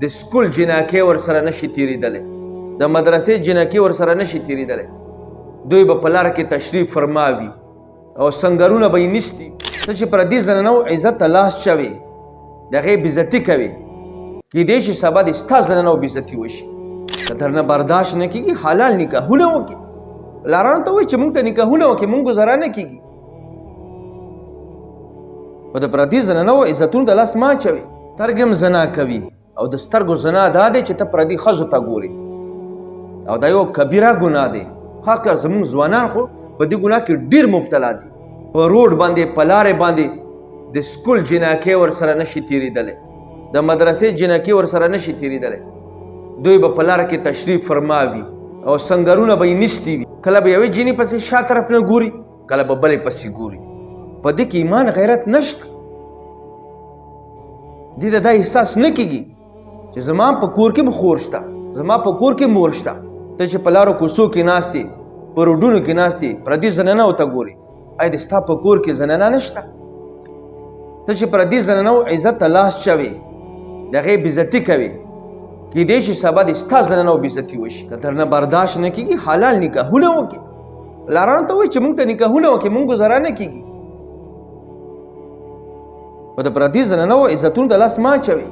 د سکول جناکې ورسره نشي تېرېدلی، د مدرسې جناکې ورسره نشي تېرېدلی. دوی به په لاره کې تشریف فرما وي او سنګرونه به یې نیسي. ته چې پردي زنانو عزت ته لاس چوې، د هغې بېزتي کوې، کیدای شي سبا د ستا زنانو بېزتي وشي. که درنه برداشت نه کېږي حلال نکاحونه وکړي. پلارانو ته وایي چې موږ ته نکاحونه وکړي، موږ ګزاره نه کېږي. خو د پردي زنانو عزتونو ته لاس مه اچوي. سترګې هم زنا کوي او د سترګو زنا دا دی چې ته پردي ښځو ته ګورې، او دا یو کبیره ګناه دی. خاص کر زموږ ځوانان خو په دې ګناه کې ډېر مبتلا دي. په روډ باندې په لارې باندې د سکول جناکې ورسره نشي تېرېدلی، د مدرسې جناکې ورسره نشي تېرېدلی. دوی به په لاره کې تشریف فرما وي او سنګرونه به یې نیستی وي. کله به یوې جینۍ پسې شا طرف نه ګوري، کله به بلې پسې ګوري. په دې کې ایمان غیرت نشته. دې ته دا احساس نه کېږي چې زما په کور کې به خور شته، زما په کور کې مور شته. ته چې په لارو کوڅو کې ناست یې، په روډونو کې ناست یې، پردي زنانو ته ګورې، آیا د ستا په کور کې زنانه نشته؟ ته چې پردي زنانو عزت ته لاس چوې، د هغې بېزتي کوې، کیدای شي سبا د ستا زنانو بېزتي وشي. که درنه برداشت نه کېږي حلال نکاحونه وکړي. پلارانو ته وایي چې موږ ته نکاحونه وکړي، موږ ګزاره نه کېږي. خو د پردي زنانو عزتونو ته لاس مه اچوئ.